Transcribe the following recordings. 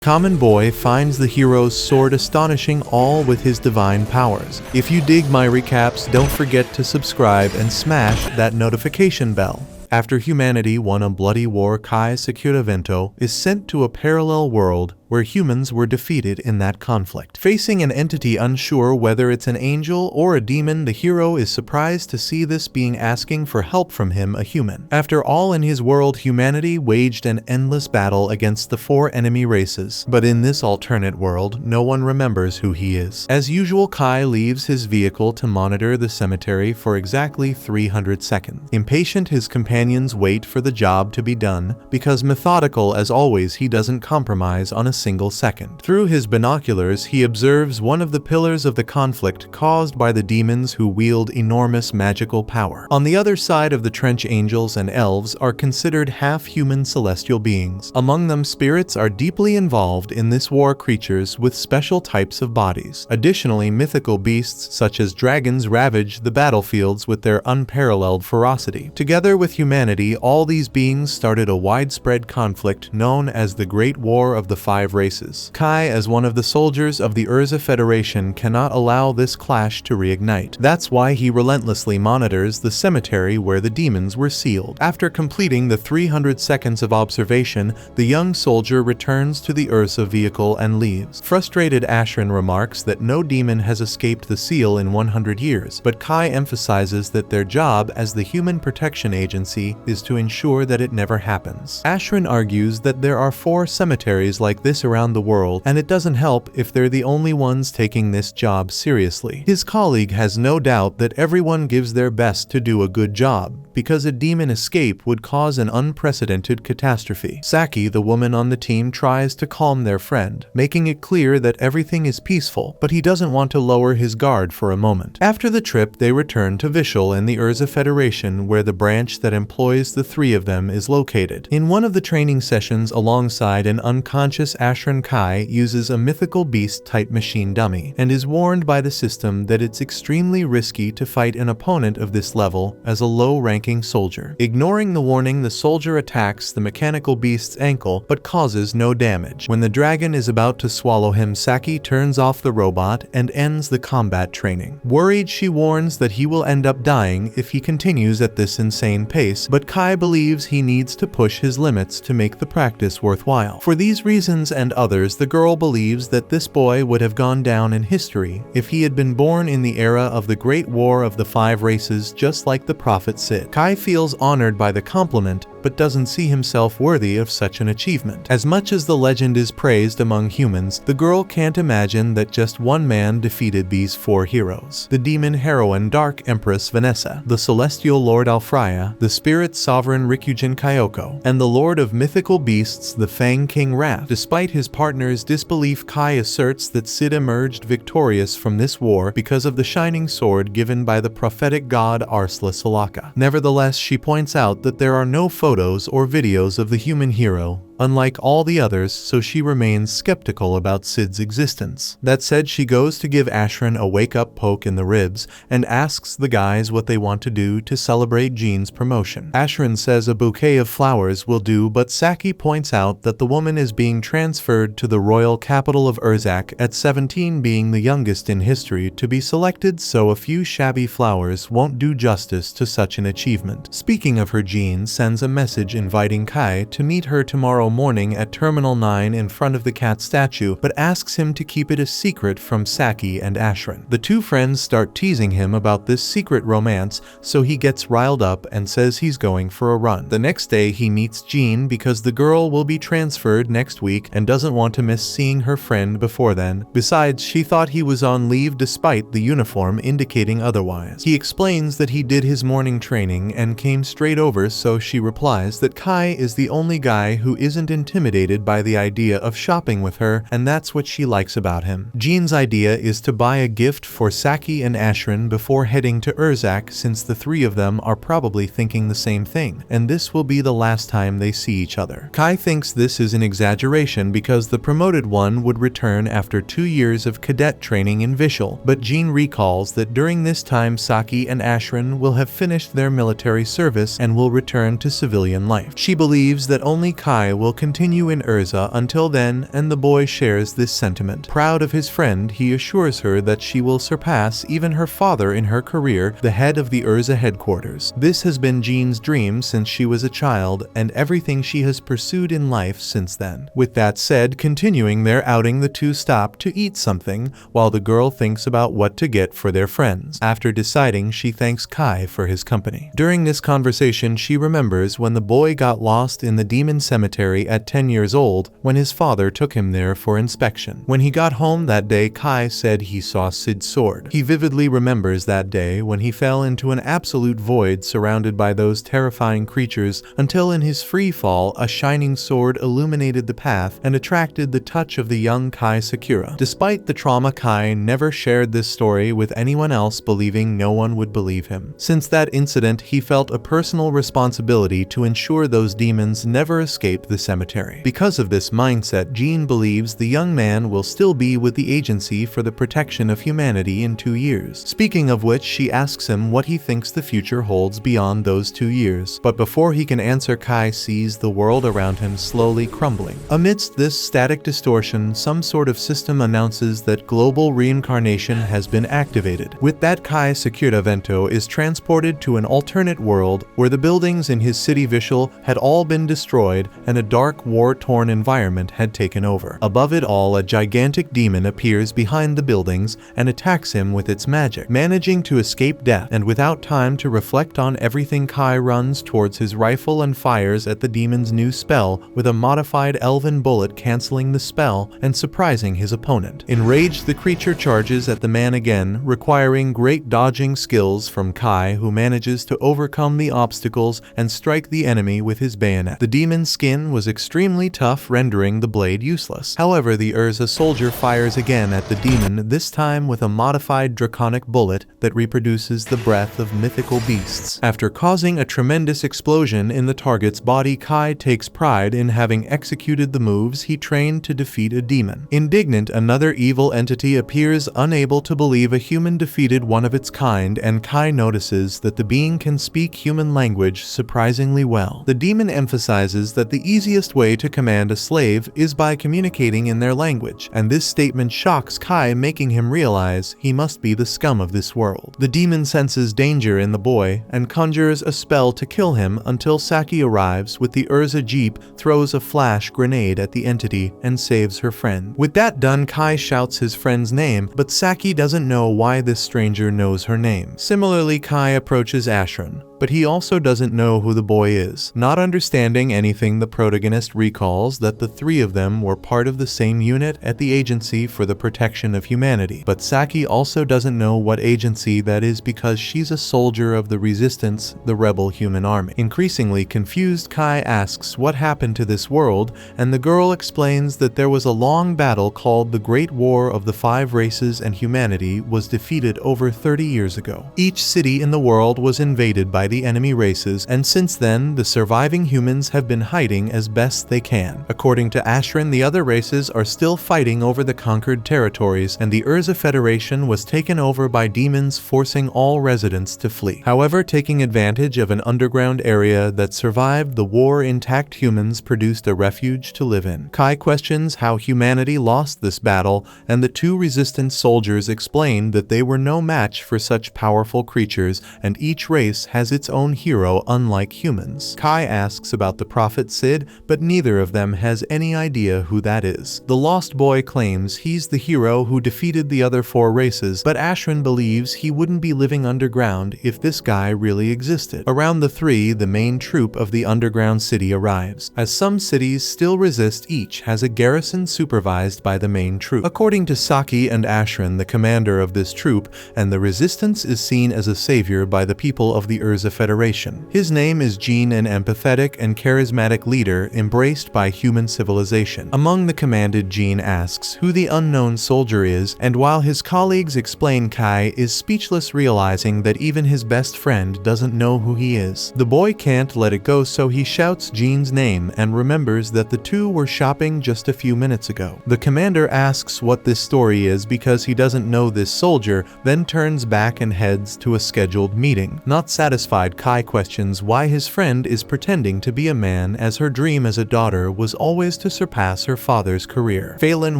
Common Boy finds the hero's sword astonishing, all with his divine powers. If you dig my recaps, don't forget to subscribe and smash that notification bell. After humanity won a bloody war, Kai Sakura Vento is sent to a parallel world where humans were defeated in that conflict. Facing an entity unsure whether it's an angel or a demon, the hero is surprised to see this being asking for help from him, a human. After all, in his world, humanity waged an endless battle against the 4 enemy races. But in this alternate world, no one remembers who he is. As usual, Kai leaves his vehicle to monitor the cemetery for exactly 300 seconds. Impatient, his companions wait for the job to be done, because methodical as always, he doesn't compromise on a single second. Through his binoculars, he observes one of the pillars of the conflict caused by the demons who wield enormous magical power. On the other side of the trench, angels and elves are considered half-human celestial beings. Among them, spirits are deeply involved in this war, creatures with special types of bodies. Additionally, mythical beasts such as dragons ravage the battlefields with their unparalleled ferocity. Together with humanity, all these beings started a widespread conflict known as the Great War of the 5 races. Kai, as one of the soldiers of the Urza Federation, cannot allow this clash to reignite. That's why he relentlessly monitors the cemetery where the demons were sealed. After completing the 300 seconds of observation, the young soldier returns to the Urza vehicle and leaves. Frustrated, Ashrin remarks that no demon has escaped the seal in 100 years, but Kai emphasizes that their job as the Human Protection Agency is to ensure that it never happens. Ashrin argues that there are 4 cemeteries like this around the world, and it doesn't help if they're the only ones taking this job seriously. His colleague has no doubt that everyone gives their best to do a good job, because a demon escape would cause an unprecedented catastrophe. Saki, the woman on the team, tries to calm their friend, making it clear that everything is peaceful, but he doesn't want to lower his guard for a moment. After the trip, they return to Vishal and the Urza Federation, where the branch that employs the 3 of them is located. In one of the training sessions, alongside an unconscious Ashrin, Kai uses a mythical beast-type machine dummy, and is warned by the system that it's extremely risky to fight an opponent of this level as a low-ranking soldier. Ignoring the warning, the soldier attacks the mechanical beast's ankle, but causes no damage. When the dragon is about to swallow him, Saki turns off the robot and ends the combat training. Worried, she warns that he will end up dying if he continues at this insane pace, but Kai believes he needs to push his limits to make the practice worthwhile. For these reasons and others, the girl believes that this boy would have gone down in history if he had been born in the era of the Great War of the 5 races, just like the Prophet Sid. Kai feels honored by the compliment, but doesn't see himself worthy of such an achievement. As much as the legend is praised among humans, the girl can't imagine that just one man defeated these 4 heroes. The demon heroine Dark Empress Vanessa, the celestial lord Alfreya, the spirit sovereign Rikujin Kyoko, and the lord of mythical beasts, the Fang King Wrath. Despite his partner's disbelief, Kai asserts that Sid emerged victorious from this war because of the shining sword given by the prophetic god Arsla Salaka. Nevertheless, she points out that there are no photos or videos of the human hero, unlike all the others, so she remains skeptical about Sid's existence. That said, she goes to give Ashrin a wake-up poke in the ribs and asks the guys what they want to do to celebrate Jean's promotion. Ashrin says a bouquet of flowers will do, but Saki points out that the woman is being transferred to the royal capital of Urzak at 17, being the youngest in history to be selected, so a few shabby flowers won't do justice to such an achievement. Speaking of her, Jean sends a message inviting Kai to meet her tomorrow morning at Terminal 9 in front of the cat statue, but asks him to keep it a secret from Saki and Ashrin. The 2 friends start teasing him about this secret romance, so he gets riled up and says he's going for a run. The next day, he meets Jean because the girl will be transferred next week and doesn't want to miss seeing her friend before then. Besides, she thought he was on leave despite the uniform indicating otherwise. He explains that he did his morning training and came straight over, so she replies that Kai is the only guy who isn't intimidated by the idea of shopping with her, and that's what she likes about him. Jean's idea is to buy a gift for Saki and Ashrin before heading to Urzak, since the 3 of them are probably thinking the same thing, and this will be the last time they see each other. Kai thinks this is an exaggeration because the promoted one would return after 2 years of cadet training in Vishal, but Jean recalls that during this time Saki and Ashrin will have finished their military service and will return to civilian life. She believes that only Kai will will continue in Urza until then, and the boy shares this sentiment. Proud of his friend, he assures her that she will surpass even her father in her career, the head of the Urza headquarters. This has been Jean's dream since she was a child, and everything she has pursued in life since then. With that said, continuing their outing, the two stop to eat something, while the girl thinks about what to get for their friends. After deciding, she thanks Kai for his company. During this conversation, she remembers when the boy got lost in the demon cemetery at 10 years old, when his father took him there for inspection. When he got home that day, Kai said he saw Sid's sword. He vividly remembers that day when he fell into an absolute void surrounded by those terrifying creatures, until in his free fall, a shining sword illuminated the path and attracted the touch of the young Kai Sakura. Despite the trauma, Kai never shared this story with anyone else, believing no one would believe him. Since that incident, he felt a personal responsibility to ensure those demons never escape the cemetery. Because of this mindset, Jean believes the young man will still be with the Agency for the Protection of Humanity in 2 years. Speaking of which, she asks him what he thinks the future holds beyond those 2 years. But before he can answer, Kai sees the world around him slowly crumbling. Amidst this static distortion, some sort of system announces that global reincarnation has been activated. With that, Kai Sakura Vento is transported to an alternate world where the buildings in his city Vishal had all been destroyed and a dark, war-torn environment had taken over. Above it all, a gigantic demon appears behind the buildings and attacks him with its magic. Managing to escape death, and without time to reflect on everything, Kai runs towards his rifle and fires at the demon's new spell with a modified elven bullet, cancelling the spell and surprising his opponent. Enraged, the creature charges at the man again, requiring great dodging skills from Kai, who manages to overcome the obstacles and strike the enemy with his bayonet. The demon's skin was extremely tough, rendering the blade useless. However, the Urza soldier fires again at the demon, this time with a modified draconic bullet that reproduces the breath of mythical beasts. After causing a tremendous explosion in the target's body, Kai takes pride in having executed the moves he trained to defeat a demon. Indignant, another evil entity appears, unable to believe a human defeated one of its kind, and Kai notices that the being can speak human language surprisingly well. The demon emphasizes that the easiest way to command a slave is by communicating in their language, and this statement shocks Kai, making him realize he must be the scum of this world. The demon senses danger in the boy and conjures a spell to kill him until Saki arrives with the Urza jeep, throws a flash grenade at the entity, and saves her friend. With that done, Kai shouts his friend's name, but Saki doesn't know why this stranger knows her name. Similarly, Kai approaches Ashran, but he also doesn't know who the boy is. Not understanding anything, the protagonist recalls that the three of them were part of the same unit at the Agency for the Protection of Humanity. But Saki also doesn't know what agency that is because she's a soldier of the Resistance, the rebel human army. Increasingly confused, Kai asks what happened to this world, and the girl explains that there was a long battle called the Great War of the Five Races, and humanity was defeated over 30 years ago. Each city in the world was invaded by the enemy races, and since then, the surviving humans have been hiding as best they can. According to Ashran, the other races are still fighting over the conquered territories, and the Urza Federation was taken over by demons, forcing all residents to flee. However, taking advantage of an underground area that survived the war, intact humans produced a refuge to live in. Kai questions how humanity lost this battle, and the two resistance soldiers explain that they were no match for such powerful creatures, and each race has its own hero, unlike humans. Kai asks about the prophet Sid, but neither of them has any idea who that is. The lost boy claims he's the hero who defeated the other four races, but Ashran believes he wouldn't be living underground if this guy really existed. Around the three, the main troop of the underground city arrives. As some cities still resist, each has a garrison supervised by the main troop. According to Saki and Ashran, the commander of this troop, and the resistance is seen as a savior by the people of the Urza Federation. His name is Jean, an empathetic and charismatic leader embraced by human civilization. Among the commanded, Jean asks who the unknown soldier is, and while his colleagues explain, Kai is speechless, realizing that even his best friend doesn't know who he is. The boy can't let it go, so he shouts Jean's name and remembers that the two were shopping just a few minutes ago. The commander asks what this story is because he doesn't know this soldier, then turns back and heads to a scheduled meeting. Not satisfied Unsatisfied, Kai questions why his friend is pretending to be a man, as her dream as a daughter was always to surpass her father's career. Phelan,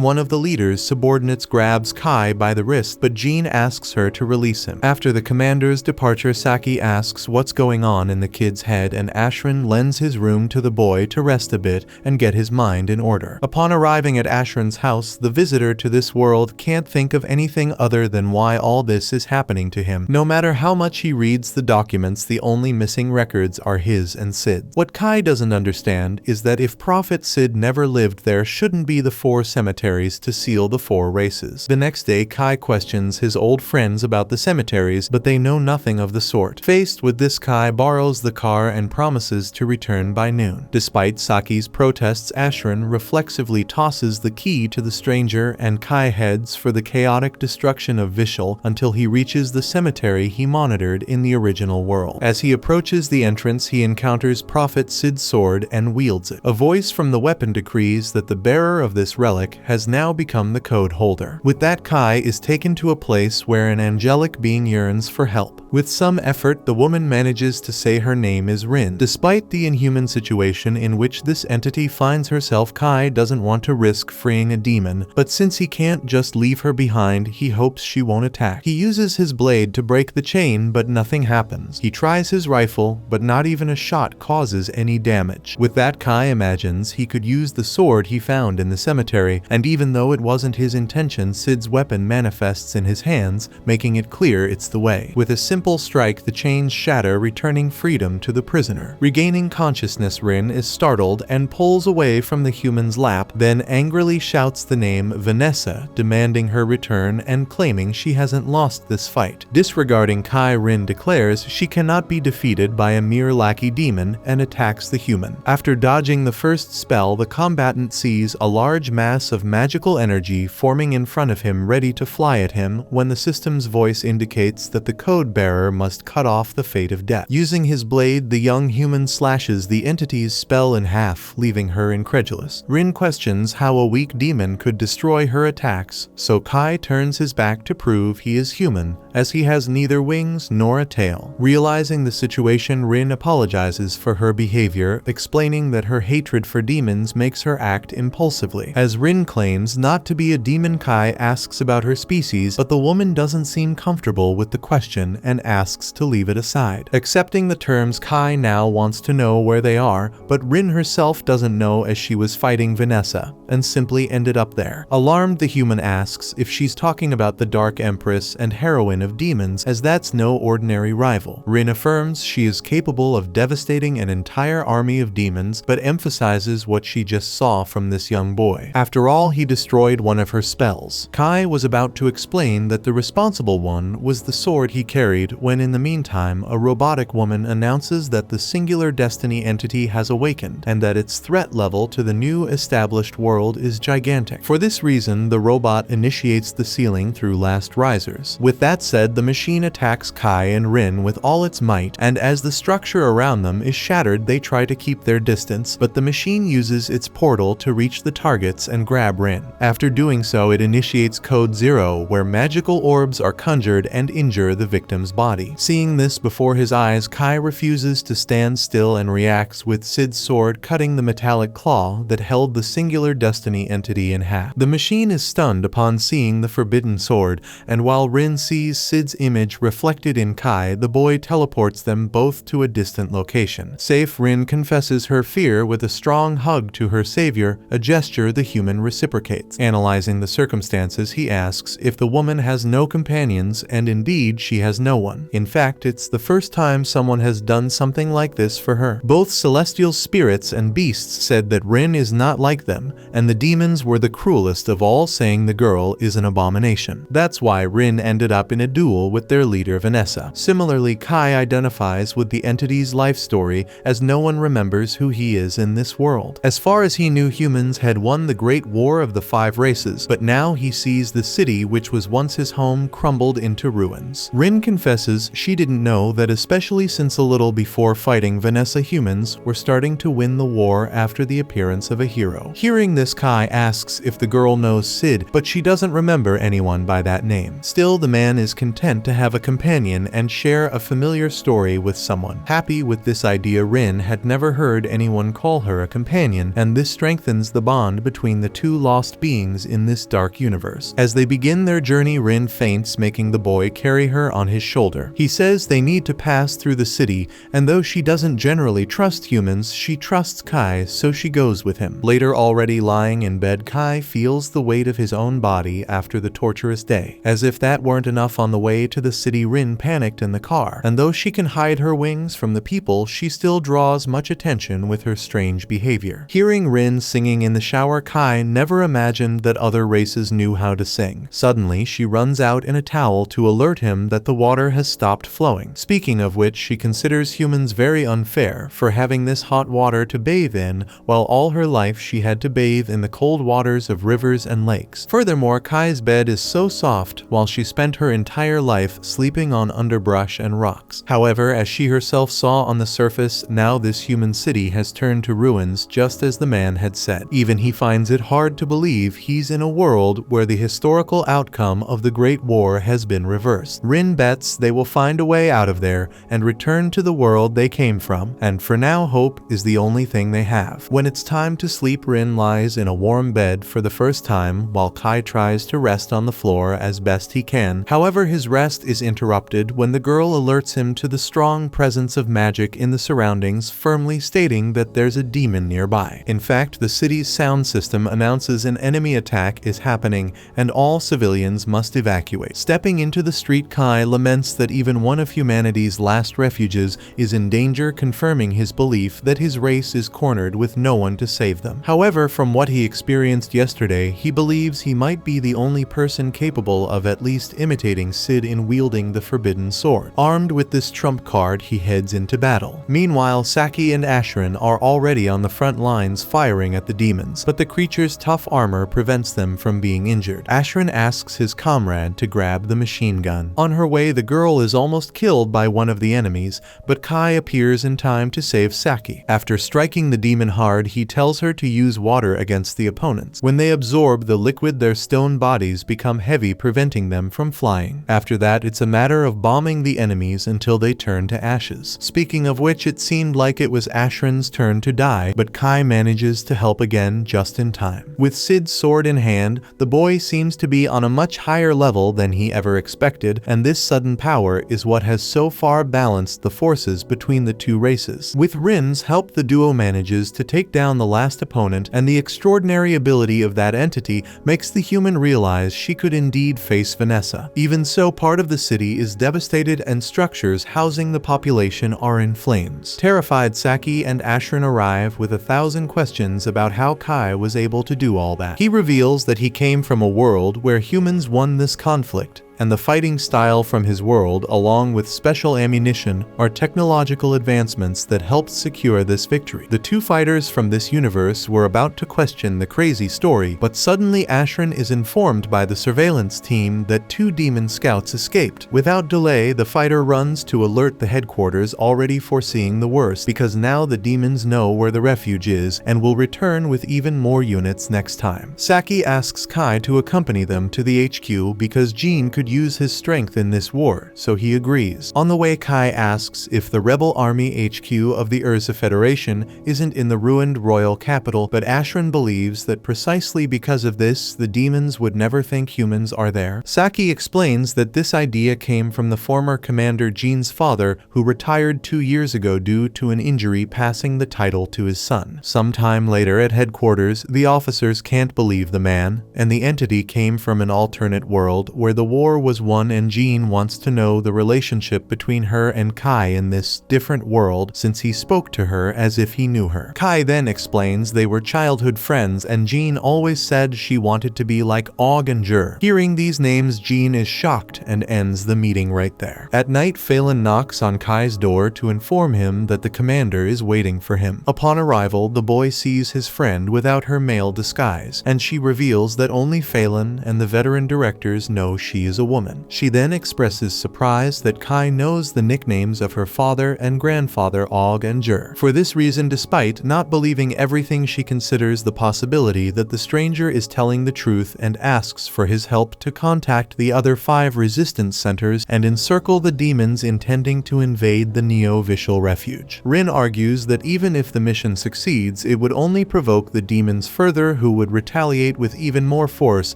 one of the leader's subordinates, grabs Kai by the wrist, but Jean asks her to release him. After the commander's departure, Saki asks what's going on in the kid's head, and Ashran lends his room to the boy to rest a bit and get his mind in order. Upon arriving at Ashran's house, the visitor to this world can't think of anything other than why all this is happening to him. No matter how much he reads the documents, the only missing records are his and Sid's. What Kai doesn't understand is that if Prophet Sid never lived, there shouldn't be the 4 cemeteries to seal the 4 races. The next day, Kai questions his old friends about the cemeteries, but they know nothing of the sort. Faced with this, Kai borrows the car and promises to return by noon. Despite Saki's protests, Ashran reflexively tosses the key to the stranger, and Kai heads for the chaotic destruction of Vishal until he reaches the cemetery he monitored in the original world. As he approaches the entrance, he encounters Prophet Sid's sword and wields it. A voice from the weapon decrees that the bearer of this relic has now become the code holder. With that, Kai is taken to a place where an angelic being yearns for help. With some effort, the woman manages to say her name is Rin. Despite the inhuman situation in which this entity finds herself, Kai doesn't want to risk freeing a demon, but since he can't just leave her behind, he hopes she won't attack. He uses his blade to break the chain, but nothing happens. He tries his rifle, but not even a shot causes any damage. With that, Kai imagines he could use the sword he found in the cemetery, and even though it wasn't his intention, Sid's weapon manifests in his hands, making it clear it's the way. With a simple strike, the chains shatter, returning freedom to the prisoner. Regaining consciousness, Rin is startled and pulls away from the human's lap, then angrily shouts the name Vanessa, demanding her return and claiming she hasn't lost this fight. Disregarding Kai, Rin declares she cannot be defeated by a mere lackey demon and attacks the human. After dodging the first spell, the combatant sees a large mass of magical energy forming in front of him, ready to fly at him, when the system's voice indicates that the code bearer must cut off the fate of death. Using his blade, the young human slashes the entity's spell in half, leaving her incredulous. Rin questions how a weak demon could destroy her attacks, so Kai turns his back to prove he is human, as he has neither wings nor a tail. Realizing the situation, Rin apologizes for her behavior, explaining that her hatred for demons makes her act impulsively. As Rin claims not to be a demon, Kai asks about her species, but the woman doesn't seem comfortable with the question and asks to leave it aside. Accepting the terms, Kai now wants to know where they are, but Rin herself doesn't know, as she was fighting Vanessa and simply ended up there. Alarmed, the human asks if she's talking about the Dark Empress and heroine of demons, as that's no ordinary rival. Rin affirms she is capable of devastating an entire army of demons, but emphasizes what she just saw from this young boy. After all, he destroyed one of her spells. Kai was about to explain that the responsible one was the sword he carried, when in the meantime a robotic woman announces that the singular destiny entity has awakened, and that its threat level to the new established world is gigantic. For this reason, the robot initiates the sealing through last risers. With that said, the machine attacks Kai and Rin with all its might, and as the structure around them is shattered, they try to keep their distance, but the machine uses its portal to reach the targets and grab Rin. After doing so, it initiates Code 0, where magical orbs are conjured and injure the victim's body. Seeing this before his eyes, Kai refuses to stand still and reacts with Sid's sword cutting the metallic claw that held the singular destiny entity in half. The machine is stunned upon seeing the forbidden sword, and while Rin sees Sid's image reflected in Kai, the boy teleports them both to a distant location. Safe, Rin confesses her fear with a strong hug to her savior, a gesture the human reciprocates. Analyzing the circumstances, he asks if the woman has no companions, and indeed she has no one. In fact, it's the first time someone has done something like this for her. Both celestial spirits and beasts said that Rin is not like them, and the demons were the cruelest of all, saying the girl is an abomination. That's why Rin ended up in a duel with their leader Vanessa. Similarly, Kai identifies with the entity's life story, as no one remembers who he is in this world. As far as he knew, humans had won the Great War of the 5 races, but now he sees the city which was once his home crumbled into ruins. Rin confesses confesses she didn't know that, especially since a little before fighting Vanessa, humans were starting to win the war after the appearance of a hero. Hearing this, Kai asks if the girl knows Sid, but she doesn't remember anyone by that name. Still, the man is content to have a companion and share a familiar story with someone. Happy with this idea, Rin had never heard anyone call her a companion, and this strengthens the bond between the two lost beings in this dark universe. As they begin their journey, Rin faints, making the boy carry her on his shoulder. He says they need to pass through the city, and though she doesn't generally trust humans, she trusts Kai, so she goes with him. Later, already lying in bed, Kai feels the weight of his own body after the torturous day. As if that weren't enough, on the way to the city, Rin panicked in the car, and though she can hide her wings from the people, she still draws much attention with her strange behavior. Hearing Rin singing in the shower, Kai never imagined that other races knew how to sing. Suddenly, she runs out in a towel to alert him that the water has stopped flowing. Speaking of which, she considers humans very unfair for having this hot water to bathe in, while all her life she had to bathe in the cold waters of rivers and lakes. Furthermore, Kai's bed is so soft, while she spent her entire life sleeping on underbrush and rocks. However, as she herself saw on the surface, now this human city has turned to ruins, just as the man had said. Even he finds it hard to believe he's in a world where the historical outcome of the Great War has been reversed. Rin bets they will find a way out of there and return to the world they came from, and for now hope is the only thing they have. When it's time to sleep, Rin lies in a warm bed for the first time while Kai tries to rest on the floor as best he can. However, his rest is interrupted when the girl alerts him to the strong presence of magic in the surroundings, firmly stating that there's a demon nearby. In fact, the city's sound system announces an enemy attack is happening and all civilians must evacuate. Stepping into the street, Kai laments that even one of humanity's last refuges is in danger, confirming his belief that his race is cornered with no one to save them. However, from what he experienced yesterday, he believes he might be the only person capable of at least imitating Sid in wielding the forbidden sword. Armed with this trump card, he heads into battle. Meanwhile, Saki and Ashran are already on the front lines firing at the demons, but the creature's tough armor prevents them from being injured. Ashran asks his comrade to grab the machine gun. On her way, the girl is almost killed by one of the enemies, but Kai appears in time to save Saki. After striking the demon hard, he tells her to use water against the opponents. When they absorb the liquid, their stone bodies become heavy, preventing them from flying. After that, it's a matter of bombing the enemies until they turn to ashes. Speaking of which, it seemed like it was Ashran's turn to die, but Kai manages to help again just in time. With Sid's sword in hand, the boy seems to be on a much higher level than he ever expected, and this sudden power is what has so far balanced the forces between the two races. With Rin's help, the duo manages to take down the last opponent, and the extraordinary ability of that entity makes the human realize she could indeed face Vanessa. Even so, part of the city is devastated and structures housing the population are in flames. Terrified, Saki and Ashran arrive with 1,000 questions about how Kai was able to do all that. He reveals that he came from a world where humans won this conflict, and the fighting style from his world, along with special ammunition, are technological advancements that helped secure this victory. The two fighters from this universe were about to question the crazy story, but suddenly Ashran is informed by the surveillance team that 2 demon scouts escaped. Without delay, the fighter runs to alert the headquarters, already foreseeing the worst, because now the demons know where the refuge is and will return with even more units next time. Saki asks Kai to accompany them to the HQ because Jean could use his strength in this war, so he agrees. On the way, Kai asks if the rebel army HQ of the Urza Federation isn't in the ruined royal capital, but Ashran believes that precisely because of this, the demons would never think humans are there. Saki explains that this idea came from the former commander Jean's father, who retired 2 years ago due to an injury, passing the title to his son. Sometime later at headquarters, the officers can't believe the man, and the entity came from an alternate world where the war was won, and Jean wants to know the relationship between her and Kai in this different world, since he spoke to her as if he knew her. Kai then explains they were childhood friends, and Jean always said she wanted to be like Og and Jur. Hearing these names, Jean is shocked and ends the meeting right there. At night, Phelan knocks on Kai's door to inform him that the commander is waiting for him. Upon arrival, the boy sees his friend without her male disguise, and she reveals that only Phelan and the veteran directors know she is a woman. She then expresses surprise that Kai knows the nicknames of her father and grandfather Og and Jur. For this reason, despite not believing everything, she considers the possibility that the stranger is telling the truth and asks for his help to contact the other 5 resistance centers and encircle the demons intending to invade the Neo-Vishal refuge. Rin argues that even if the mission succeeds, it would only provoke the demons further, who would retaliate with even more force,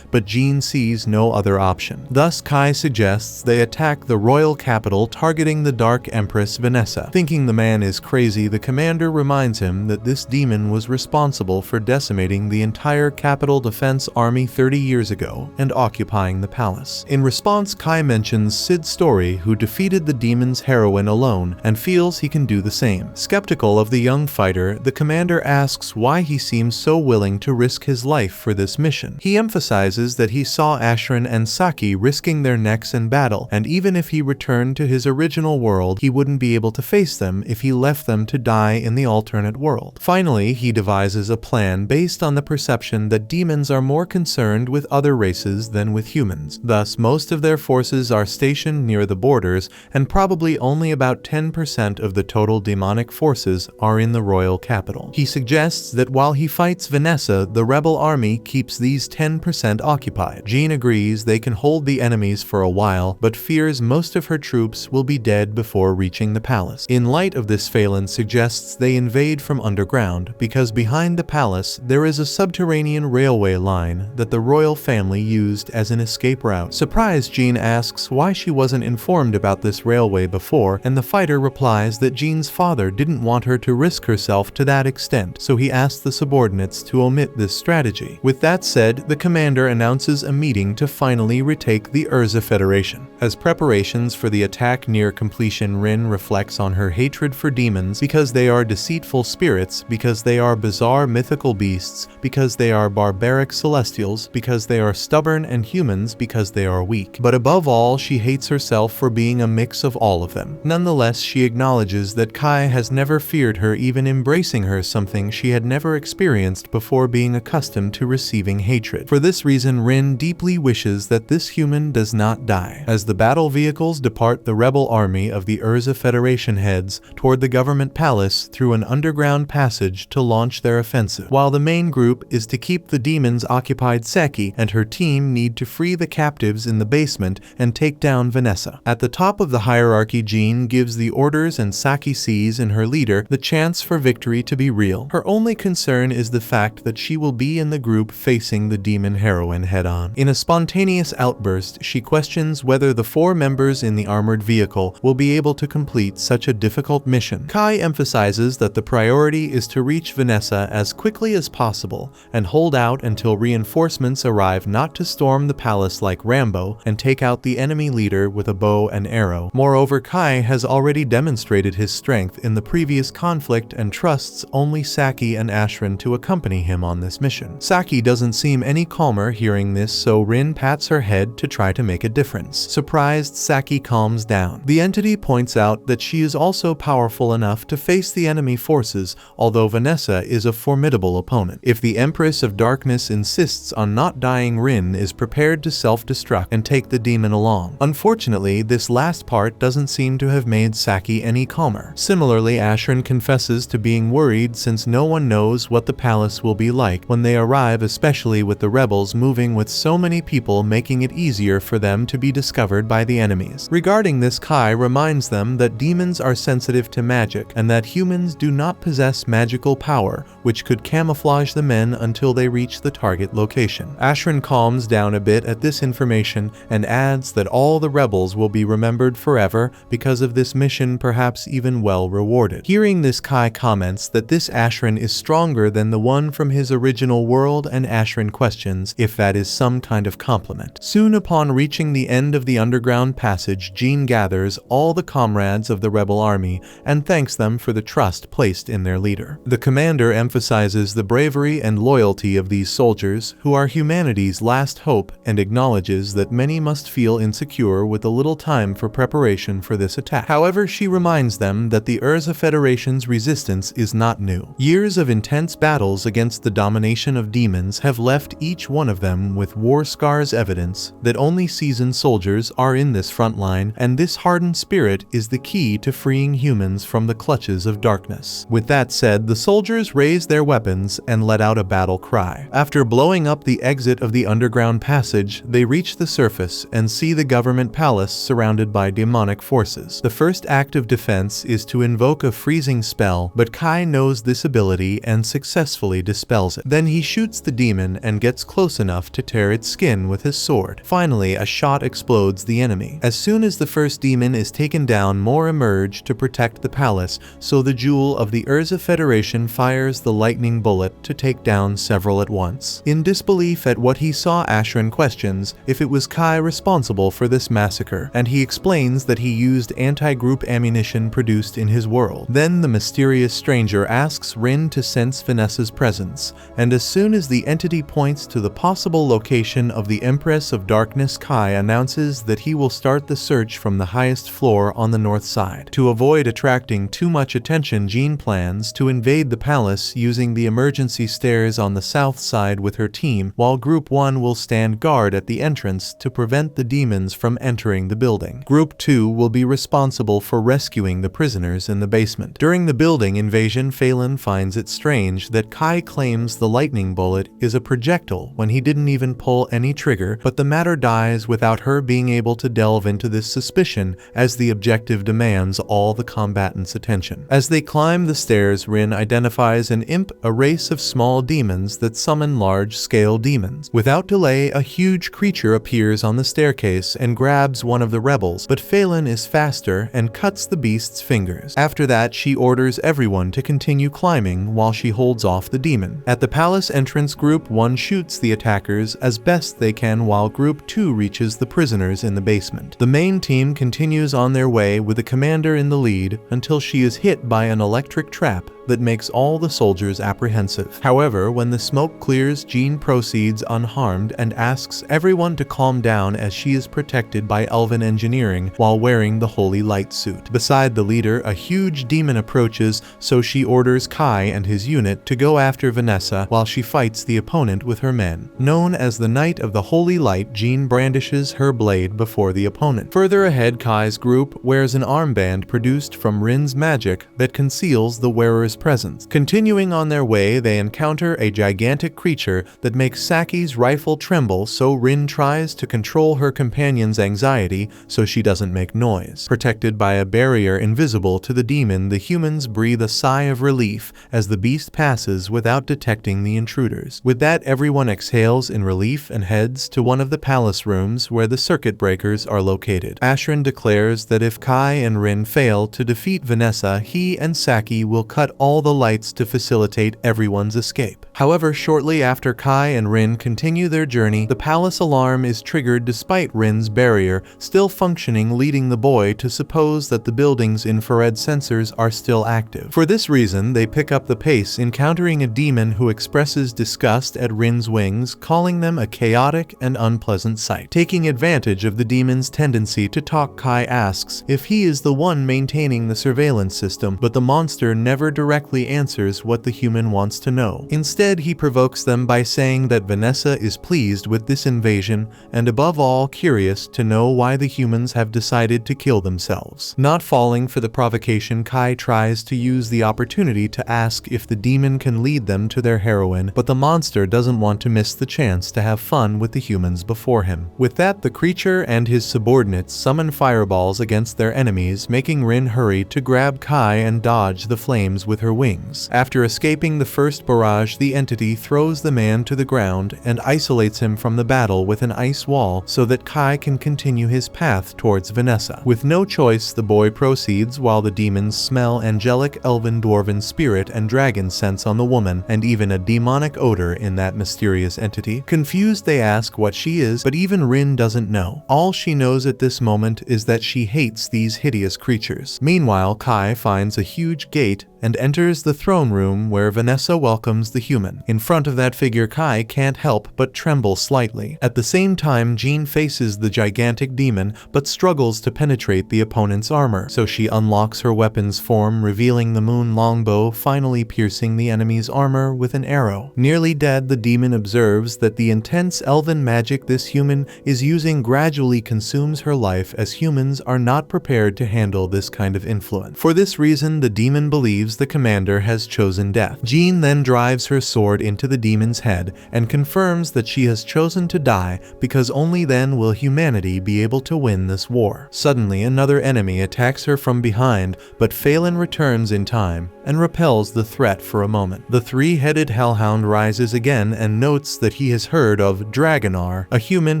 but Jean sees no other option. Thus, Kai suggests they attack the royal capital, targeting the Dark Empress Vanessa. Thinking the man is crazy, the commander reminds him that this demon was responsible for decimating the entire capital defense army 30 years ago and occupying the palace. In response, Kai mentions Sid Story, who defeated the demon's heroine alone and feels he can do the same. Skeptical of the young fighter, the commander asks why he seems so willing to risk his life for this mission. He emphasizes that he saw Ashran and Saki risking their necks in battle, and even if he returned to his original world, he wouldn't be able to face them if he left them to die in the alternate world. Finally, he devises a plan based on the perception that demons are more concerned with other races than with humans. Thus, most of their forces are stationed near the borders, and probably only about 10% of the total demonic forces are in the royal capital. He suggests that while he fights Vanessa, the rebel army keeps these 10% occupied. Jean agrees they can hold the enemies for a while, but fears most of her troops will be dead before reaching the palace. In light of this, Phelan suggests they invade from underground, because behind the palace there is a subterranean railway line that the royal family used as an escape route. Surprised, Jean asks why she wasn't informed about this railway before, and the fighter replies that Jean's father didn't want her to risk herself to that extent, so he asked the subordinates to omit this strategy. With that said, the commander announces a meeting to finally retake the Urza Federation. As preparations for the attack near completion, Rin reflects on her hatred for demons because they are deceitful spirits, because they are bizarre mythical beasts, because they are barbaric celestials, because they are stubborn, and humans because they are weak. But above all, she hates herself for being a mix of all of them. Nonetheless, she acknowledges that Kai has never feared her, even embracing her, something she had never experienced before being accustomed to receiving hatred. For this reason, Rin deeply wishes that this human does not die. As the battle vehicles depart, the rebel army of the Urza Federation heads toward the government palace through an underground passage to launch their offensive. While the main group is to keep the demons occupied, Saki and her team need to free the captives in the basement and take down Vanessa. At the top of the hierarchy, Jean gives the orders, and Saki sees in her leader the chance for victory to be real. Her only concern is the fact that she will be in the group facing the demon heroine head-on. In a spontaneous outburst, she questions whether the 4 members in the armored vehicle will be able to complete such a difficult mission. Kai emphasizes that the priority is to reach Vanessa as quickly as possible and hold out until reinforcements arrive, not to storm the palace like Rambo and take out the enemy leader with a bow and arrow. Moreover, Kai has already demonstrated his strength in the previous conflict and trusts only Saki and Ashran to accompany him on this mission. Saki doesn't seem any calmer hearing this, so Rin pats her head to try to make a difference. Surprised, Saki calms down. The entity points out that she is also powerful enough to face the enemy forces, although Vanessa is a formidable opponent. If the Empress of Darkness insists on not dying, Rin is prepared to self-destruct and take the demon along. Unfortunately, this last part doesn't seem to have made Saki any calmer. Similarly, Ashran confesses to being worried since no one knows what the palace will be like when they arrive, especially with the rebels moving with so many people, making it easier for them to be discovered by the enemies. Regarding this, Kai reminds them that demons are sensitive to magic and that humans do not possess magical power, which could camouflage the men until they reach the target location. Ashran calms down a bit at this information and adds that all the rebels will be remembered forever because of this mission, perhaps even well rewarded. Hearing this, Kai comments that this Ashran is stronger than the one from his original world, and Ashran questions if that is some kind of compliment. Soon upon reaching the end of the underground passage, Jean gathers all the comrades of the rebel army and thanks them for the trust placed in their leader. The commander emphasizes the bravery and loyalty of these soldiers, who are humanity's last hope, and acknowledges that many must feel insecure with a little time for preparation for this attack. However, she reminds them that the Urza Federation's resistance is not new. Years of intense battles against the domination of demons have left each one of them with war scars, evidence that only seasoned soldiers are in this front line, and this hardened spirit is the key to freeing humans from the clutches of darkness. With that said, the soldiers raise their weapons and let out a battle cry. After blowing up the exit of the underground passage, they reach the surface and see the government palace surrounded by demonic forces. The first act of defense is to invoke a freezing spell, but Kai knows this ability and successfully dispels it. Then he shoots the demon and gets close enough to tear its skin with his sword. Finally, a shot explodes the enemy. As soon as the first demon is taken down, more emerge to protect the palace, so the jewel of the Urza Federation fires the lightning bullet to take down several at once. In disbelief at what he saw, Ashran questions if it was Kai responsible for this massacre, and he explains that he used anti-group ammunition produced in his world. Then the mysterious stranger asks Rin to sense Vanessa's presence, and as soon as the entity points to the possible location of the Empress of Darkness, Kai announces that he will start the search from the highest floor on the north side. To avoid attracting too much attention, Jean plans to invade the palace using the emergency stairs on the south side with her team, while Group 1 will stand guard at the entrance to prevent the demons from entering the building. Group 2 will be responsible for rescuing the prisoners in the basement. During the building invasion, Phelan finds it strange that Kai claims the lightning bullet is a projectile when he didn't even pull any trigger, but the matter dies without her being able to delve into this suspicion, as the objective demands all the combatants' attention. As they climb the stairs, Rin identifies an imp, a race of small demons that summon large-scale demons. Without delay, a huge creature appears on the staircase and grabs one of the rebels, but Phelan is faster and cuts the beast's fingers. After that, she orders everyone to continue climbing while she holds off the demon. At the palace entrance, Group 1 shoots the attackers as best they can, while Group 2 reaches the prisoners in the basement. The main team continues on their way with the commander in the lead until she is hit by an electric trap that makes all the soldiers apprehensive. However, when the smoke clears, Jean proceeds unharmed and asks everyone to calm down as she is protected by elven engineering while wearing the holy light suit. Beside the leader, a huge demon approaches, so she orders Kai and his unit to go after Vanessa while she fights the opponent with her men. Known as the Knight of the Holy Light, Jean brandishes her blade before the opponent. Further ahead, Kai's group wears an armband produced from Rin's magic that conceals the wearer's presence. Continuing on their way, they encounter a gigantic creature that makes Saki's rifle tremble, so Rin tries to control her companion's anxiety so she doesn't make noise. Protected by a barrier invisible to the demon, the humans breathe a sigh of relief as the beast passes without detecting the intruders. With that, everyone exhales in relief and heads to one of the palace rooms where the circuit breakers are located. Ashran declares that if Kai and Rin fail to defeat Vanessa, he and Saki will cut all the lights to facilitate everyone's escape. However, shortly after Kai and Rin continue their journey, the palace alarm is triggered despite Rin's barrier still functioning, leading the boy to suppose that the building's infrared sensors are still active. For this reason, they pick up the pace, encountering a demon who expresses disgust at Rin's wings, calling them a chaotic and unpleasant sight. Taking advantage of the demon's tendency to talk, Kai asks if he is the one maintaining the surveillance system, but the monster never directly answers what the human wants to know. Instead, he provokes them by saying that Vanessa is pleased with this invasion and above all curious to know why the humans have decided to kill themselves. Not falling for the provocation, Kai tries to use the opportunity to ask if the demon can lead them to their heroine, but the monster doesn't want to miss the chance to have fun with the humans before him. With that, the creature and his subordinates summon fireballs against their enemies, making Rin hurry to grab Kai and dodge the flames with her wings. After escaping the first barrage, the entity throws the man to the ground and isolates him from the battle with an ice wall so that Kai can continue his path towards Vanessa. With no choice, the boy proceeds while the demons smell angelic, elven, dwarven spirit and dragon scents on the woman, and even a demonic odor in that mysterious entity. Confused, they ask what she is, but even Rin doesn't know. All she knows at this moment is that she hates these hideous creatures. Meanwhile, Kai finds a huge gate and enters the throne room where Vanessa welcomes the human. In front of that figure, Kai can't help but tremble slightly. At the same time, Jean faces the gigantic demon but struggles to penetrate the opponent's armor, so she unlocks her weapon's form, revealing the moon longbow, finally piercing the enemy's armor with an arrow. Nearly dead, the demon observes that the intense elven magic this human is using gradually consumes her life, as humans are not prepared to handle this kind of influence. For this reason, the demon believes the commander has chosen death. Jean then drives her sword into the demon's head and confirms that she has chosen to die because only then will humanity be able to win this war. Suddenly, another enemy attacks her from behind, but Phelan returns in time and repels the threat for a moment. The three-headed hellhound rises again and notes that he has heard of Dragonar, a human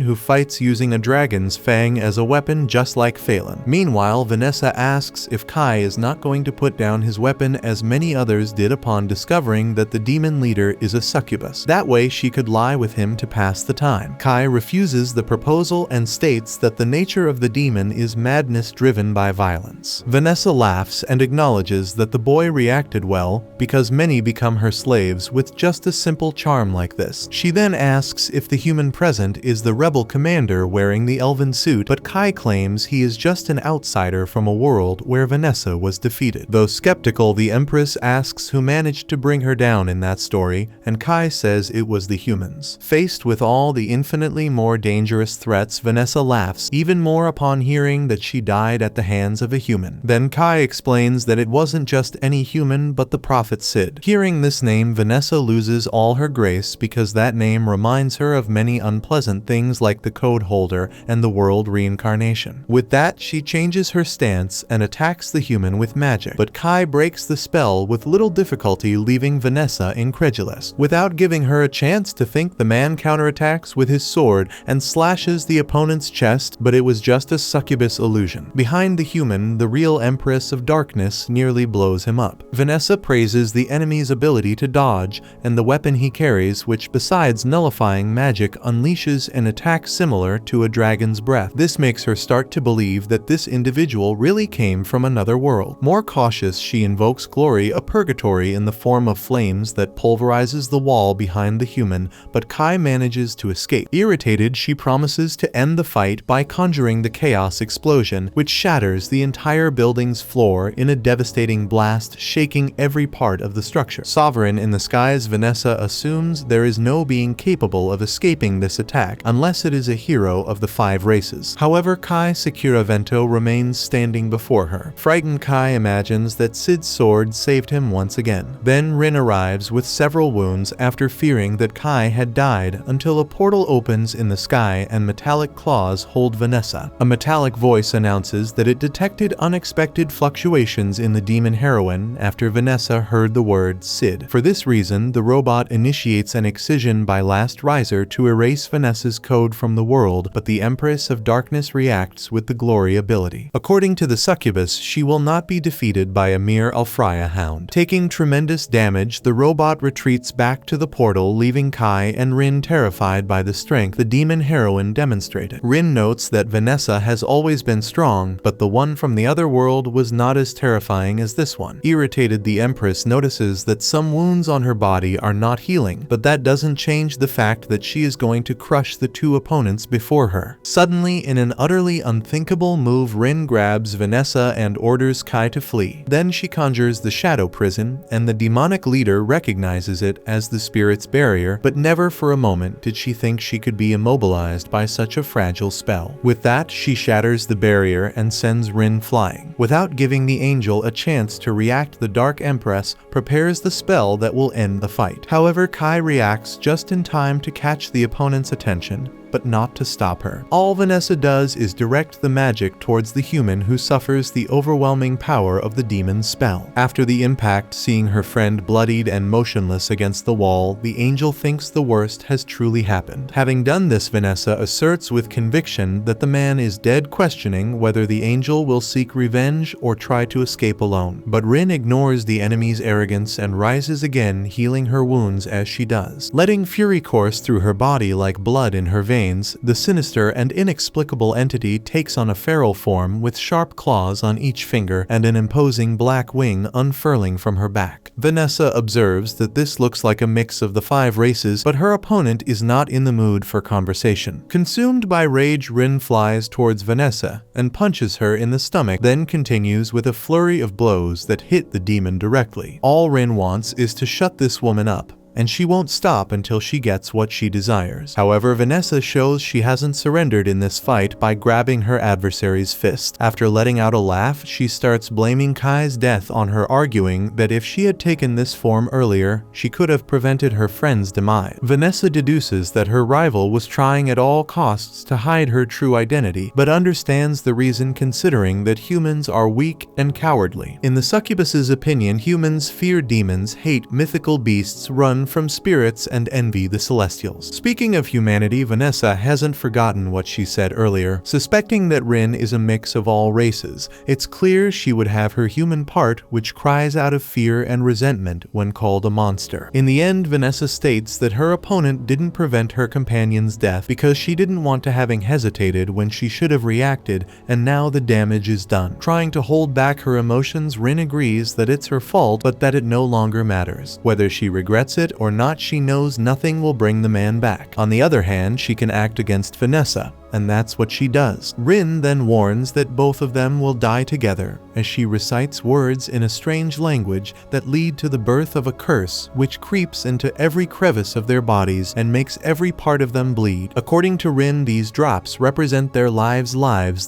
who fights using a dragon's fang as a weapon just like Phelan. Meanwhile, Vanessa asks if Kai is not going to put down his weapon as many others did upon discovering that the demon leader is a succubus. That way she could lie with him to pass the time. Kai refuses the proposal and states that the nature of the demon is madness driven by violence. Vanessa laughs and acknowledges that the boy reacted well because many become her slaves with just a simple charm like this. She then asks if the human present is the rebel commander wearing the elven suit, but Kai claims he is just an outsider from a world where Vanessa was defeated. Though skeptical, the Empress asks who managed to bring her down in that story, and Kai says it was the humans. Faced with all the infinitely more dangerous threats, Vanessa laughs even more upon hearing that she died at the hands of a human. Then Kai explains that it wasn't just any human but the Prophet Sid. Hearing this name, Vanessa loses all her grace because that name reminds her of many unpleasant things like the code holder and the world reincarnation. With that, she changes her stance and attacks the human with magic, but Kai breaks the spell with little difficulty, leaving Vanessa incredulous. Without giving her a chance to think, the man counterattacks with his sword and slashes the opponent's chest, but it was just a succubus illusion. Behind the human, the real Empress of Darkness nearly blows him up. Vanessa praises the enemy's ability to dodge and the weapon he carries, which besides nullifying magic unleashes an attack similar to a dragon's breath. This makes her start to believe that this individual really came from another world. More cautious, she invokes Glory, a purgatory in the form of flames that pulverizes the wall behind the human, but Kai manages to escape. Irritated, she promises to end the fight by conjuring the chaos explosion, which shatters the entire building's floor in a devastating blast, shaking every part of the structure. Sovereign in the skies, Vanessa assumes there is no being capable of escaping this attack unless it is a hero of the 5 races. However, Kai Sakura Vento remains standing before her. Frightened, Kai imagines that Sid's sword saved him once again. Then Rin arrives with several wounds after fearing that Kai had died, until a portal opens in the sky and metallic claws hold Vanessa. A metallic voice announces that it detected unexpected fluctuations in the demon heroine after Vanessa heard the word Sid. For this reason, the robot initiates an excision by Last Riser to erase Vanessa's code from the world, but the Empress of Darkness reacts with the Glory ability. According to the succubus, she will not be defeated by a mere Alfraya hound. Taking tremendous damage, the robot retreats back to the portal, leaving Kai and Rin terrified by the strength the demon heroine demonstrated. Rin notes that Vanessa has always been strong, but the one from the other world was not as terrifying as this one. Irritated, the Empress notices that some wounds on her body are not healing, but that doesn't change the fact that she is going to crush the 2 opponents before her. Suddenly, in an utterly unthinkable move, Rin grabs Vanessa and orders Kai to flee. Then she conjures the shadow prison, and the demonic leader recognizes it as the spirit's barrier, but never for a moment did she think she could be immobilized by such a fragile spell. With that, she shatters the barrier and sends Rin flying. Without giving the angel a chance to react, the Dark Empress prepares the spell that will end the fight. However, Kai reacts just in time to catch the opponent's attention, but not to stop her. All Vanessa does is direct the magic towards the human, who suffers the overwhelming power of the demon's spell. After the impact, seeing her friend bloodied and motionless against the wall, the angel thinks the worst has truly happened. Having done this, Vanessa asserts with conviction that the man is dead, questioning whether the angel will seek revenge or try to escape alone. But Rin ignores the enemy's arrogance and rises again, healing her wounds as she does. Letting fury course through her body like blood in her veins, explains, the sinister and inexplicable entity takes on a feral form with sharp claws on each finger and an imposing black wing unfurling from her back. Vanessa observes that this looks like a mix of the 5 races, but her opponent is not in the mood for conversation. Consumed by rage, Rin flies towards Vanessa and punches her in the stomach, then continues with a flurry of blows that hit the demon directly. All Rin wants is to shut this woman up, and she won't stop until she gets what she desires. However, Vanessa shows she hasn't surrendered in this fight by grabbing her adversary's fist. After letting out a laugh, she starts blaming Kai's death on her, arguing that if she had taken this form earlier, she could have prevented her friend's demise. Vanessa deduces that her rival was trying at all costs to hide her true identity, but understands the reason, considering that humans are weak and cowardly. In the succubus's opinion, humans fear demons, hate mythical beasts, run from spirits, and envy the celestials. Speaking of humanity, Vanessa hasn't forgotten what she said earlier. Suspecting that Rin is a mix of all races, it's clear she would have her human part, which cries out of fear and resentment when called a monster. In the end, Vanessa states that her opponent didn't prevent her companion's death because she didn't want to, having hesitated when she should have reacted, and now the damage is done. Trying to hold back her emotions, Rin agrees that it's her fault, but that it no longer matters. Whether she regrets it or not, she knows nothing will bring the man back. On the other hand, she can act against Vanessa, and that's what she does. Rin then warns that both of them will die together, as she recites words in a strange language that lead to the birth of a curse which creeps into every crevice of their bodies and makes every part of them bleed. According to Rin, these drops represent their lives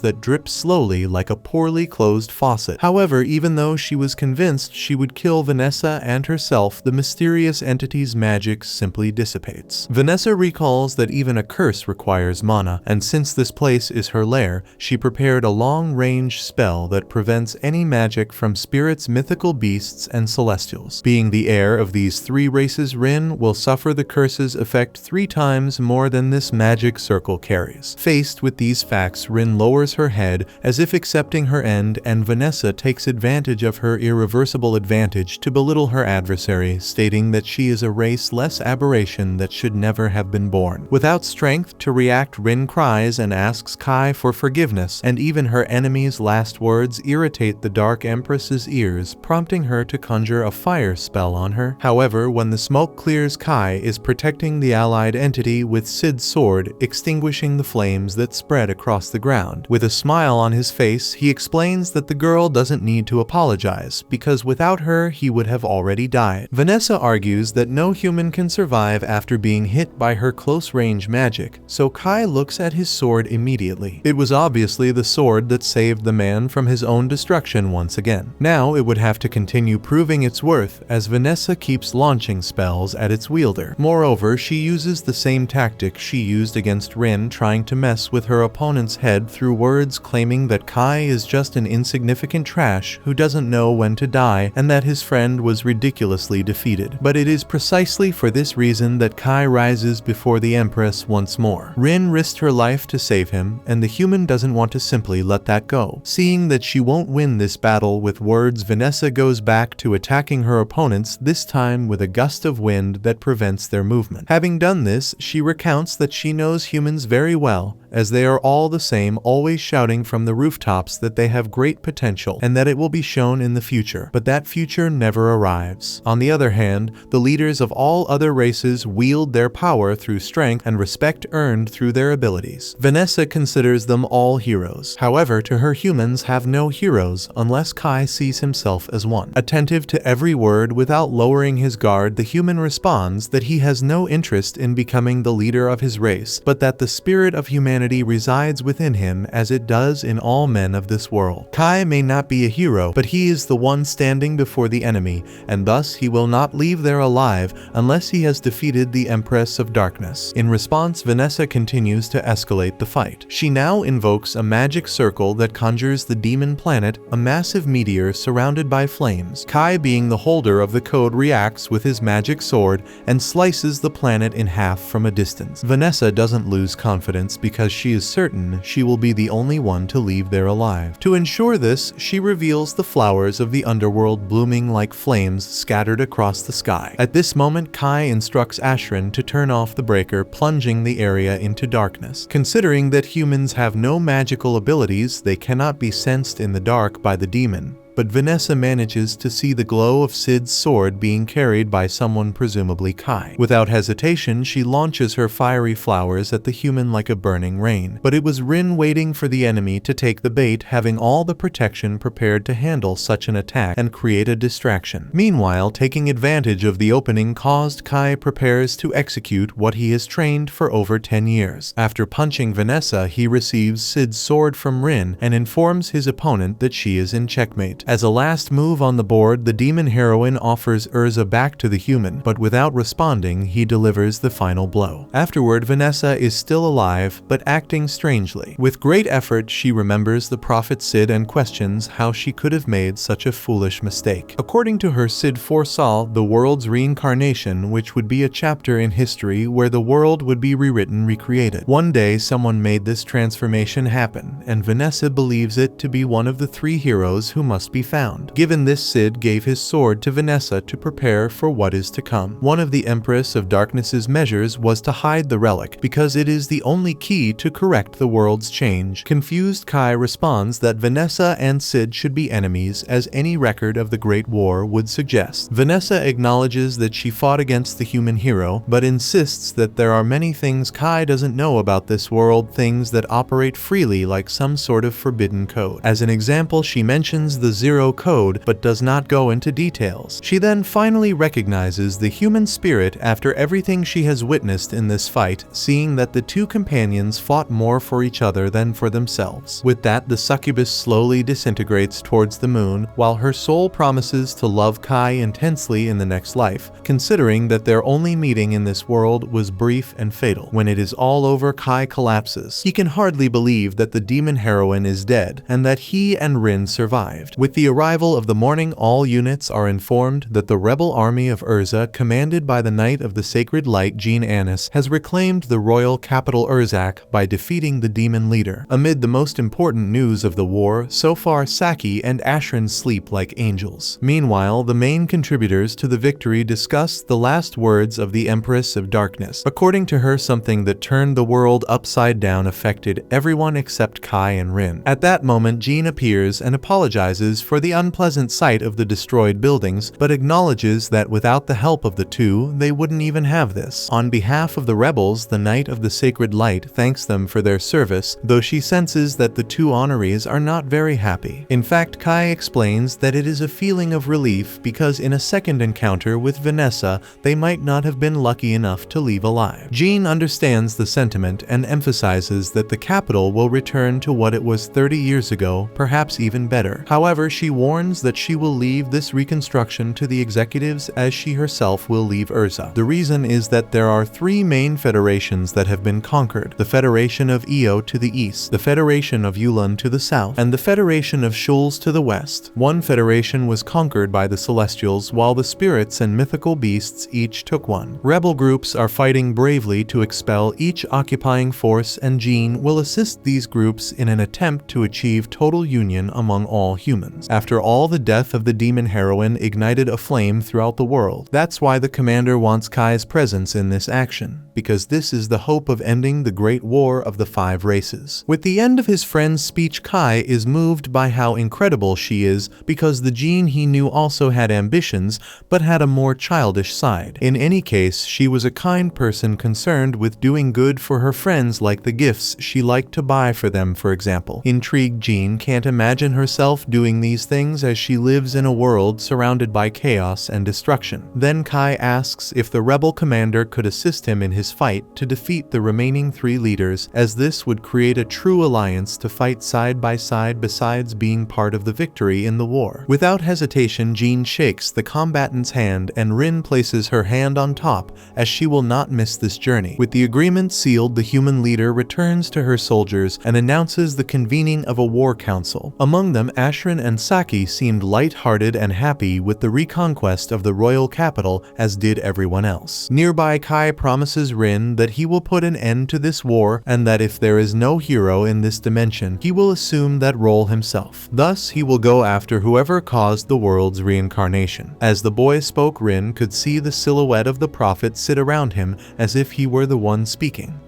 that drip slowly like a poorly closed faucet. However, even though she was convinced she would kill Vanessa and herself, the mysterious entity's magic simply dissipates. Vanessa recalls that even a curse requires mana, and since this place is her lair, she prepared a long-range spell that prevents any magic from spirits, mythical beasts, and celestials. Being the heir of these 3 races, Rin will suffer the curse's effect 3 times more than this magic circle carries. Faced with these facts, Rin lowers her head as if accepting her end, and Vanessa takes advantage of her irreversible advantage to belittle her adversary, stating that she is a race-less aberration that should never have been born. Without strength to react, Rin cries and asks Kai for forgiveness, and even her enemy's last words irritate the Dark Empress's ears, prompting her to conjure a fire spell on her. However, when the smoke clears, Kai is protecting the allied entity with Sid's sword, extinguishing the flames that spread across the ground. With a smile on his face, he explains that the girl doesn't need to apologize, because without her, he would have already died. Vanessa argues that no human can survive after being hit by her close-range magic, so Kai looks at his sword immediately. It was obviously the sword that saved the man from his own destruction once again. Now it would have to continue proving its worth, as Vanessa keeps launching spells at its wielder. Moreover, she uses the same tactic she used against Rin, trying to mess with her opponent's head through words, claiming that Kai is just an insignificant trash who doesn't know when to die, and that his friend was ridiculously defeated. But it is precisely for this reason that Kai rises before the Empress once more. Rin risked her life to save him, and the human doesn't want to simply let that go. Seeing that she won't win this battle with words, Vanessa goes back to attacking her opponents, this time with a gust of wind that prevents their movement. Having done this, she recounts that she knows humans very well, as they are all the same, always shouting from the rooftops that they have great potential and that it will be shown in the future, but that future never arrives. On the other hand, the leaders of all other races wield their power through strength and respect earned through their abilities. Vanessa considers them all heroes. However, to her, humans have no heroes unless Kai sees himself as one. Attentive to every word without lowering his guard, the human responds that he has no interest in becoming the leader of his race, but that the spirit of humanity resides within him as it does in all men of this world. Kai may not be a hero, but he is the one standing before the enemy, and thus he will not leave there alive unless he has defeated the Empress of Darkness. In response, Vanessa continues to escalate the fight. She now invokes a magic circle that conjures the demon planet, a massive meteor surrounded by flames. Kai, being the holder of the code, reacts with his magic sword and slices the planet in half from a distance. Vanessa doesn't lose confidence because because she is certain she will be the only one to leave there alive. To ensure this, she reveals the flowers of the underworld blooming like flames scattered across the sky. At this moment, Kai instructs Ashrin to turn off the breaker, plunging the area into darkness. Considering that humans have no magical abilities, they cannot be sensed in the dark by the demon. But Vanessa manages to see the glow of Sid's sword being carried by someone, presumably Kai. Without hesitation, she launches her fiery flowers at the human like a burning rain. But it was Rin waiting for the enemy to take the bait, having all the protection prepared to handle such an attack and create a distraction. Meanwhile, taking advantage of the opening caused, Kai prepares to execute what he has trained for over 10 years. After punching Vanessa, he receives Sid's sword from Rin and informs his opponent that she is in checkmate. As a last move on the board, the demon heroine offers Urza back to the human, but without responding, he delivers the final blow. Afterward, Vanessa is still alive, but acting strangely. With great effort, she remembers the prophet Sid and questions how she could have made such a foolish mistake. According to her, Sid foresaw the world's reincarnation, which would be a chapter in history where the world would be rewritten, recreated. One day, someone made this transformation happen, and Vanessa believes it to be one of the 3 heroes who must be found. Given this, Sid gave his sword to Vanessa to prepare for what is to come. One of the Empress of Darkness's measures was to hide the relic, because it is the only key to correct the world's change. Confused, Kai responds that Vanessa and Sid should be enemies, as any record of the Great War would suggest. Vanessa acknowledges that she fought against the human hero, but insists that there are many things Kai doesn't know about this world, things that operate freely like some sort of forbidden code. As an example, she mentions the Zero Code, but does not go into details. She then finally recognizes the human spirit after everything she has witnessed in this fight, seeing that the 2 companions fought more for each other than for themselves. With that, the succubus slowly disintegrates towards the moon, while her soul promises to love Kai intensely in the next life, considering that their only meeting in this world was brief and fatal. When it is all over, Kai collapses. He can hardly believe that the demon heroine is dead, and that he and Rin survived. With the arrival of the morning, all units are informed that the rebel army of Urza, commanded by the Knight of the Sacred Light Jean Annis, has reclaimed the royal capital Urzak by defeating the demon leader. Amid the most important news of the war, so far Saki and Ashrin sleep like angels. Meanwhile, the main contributors to the victory discuss the last words of the Empress of Darkness. According to her, something that turned the world upside down affected everyone except Kai and Rin. At that moment, Jean appears and apologizes for the unpleasant sight of the destroyed buildings, but acknowledges that without the help of the 2, they wouldn't even have this. On behalf of the rebels, the Knight of the Sacred Light thanks them for their service, though she senses that the 2 honorees are not very happy. In fact, Kai explains that it is a feeling of relief because in a second encounter with Vanessa, they might not have been lucky enough to leave alive. Jean understands the sentiment and emphasizes that the capital will return to what it was 30 years ago, perhaps even better. However, she warns that she will leave this reconstruction to the executives as she herself will leave Urza. The reason is that there are 3 main federations that have been conquered: the Federation of Io to the east, the Federation of Yulon to the south, and the Federation of Shuls to the west. One federation was conquered by the Celestials, while the spirits and mythical beasts each took one. Rebel groups are fighting bravely to expel each occupying force, and Jean will assist these groups in an attempt to achieve total union among all humans. After all, the death of the demon heroine ignited a flame throughout the world. That's why the commander wants Kai's presence in this action, because this is the hope of ending the Great War of the 5 races. With the end of his friend's speech, Kai is moved by how incredible she is, because the Jean he knew also had ambitions, but had a more childish side. In any case, she was a kind person concerned with doing good for her friends, like the gifts she liked to buy for them, for example. Intrigued, Jean can't imagine herself doing these things as she lives in a world surrounded by chaos and destruction. Then Kai asks if the rebel commander could assist him in his fight to defeat the remaining 3 leaders, as this would create a true alliance to fight side by side besides being part of the victory in the war. Without hesitation, Jean shakes the combatant's hand and Rin places her hand on top, as she will not miss this journey. With the agreement sealed, the human leader returns to her soldiers and announces the convening of a war council. Among them, Ashrin and Saki seemed light-hearted and happy with the reconquest of the royal capital, as did everyone else. Nearby, Kai promises Rin that he will put an end to this war and that if there is no hero in this dimension, he will assume that role himself. Thus, he will go after whoever caused the world's reincarnation. As the boy spoke, Rin could see the silhouette of the prophet sit around him as if he were the one speaking.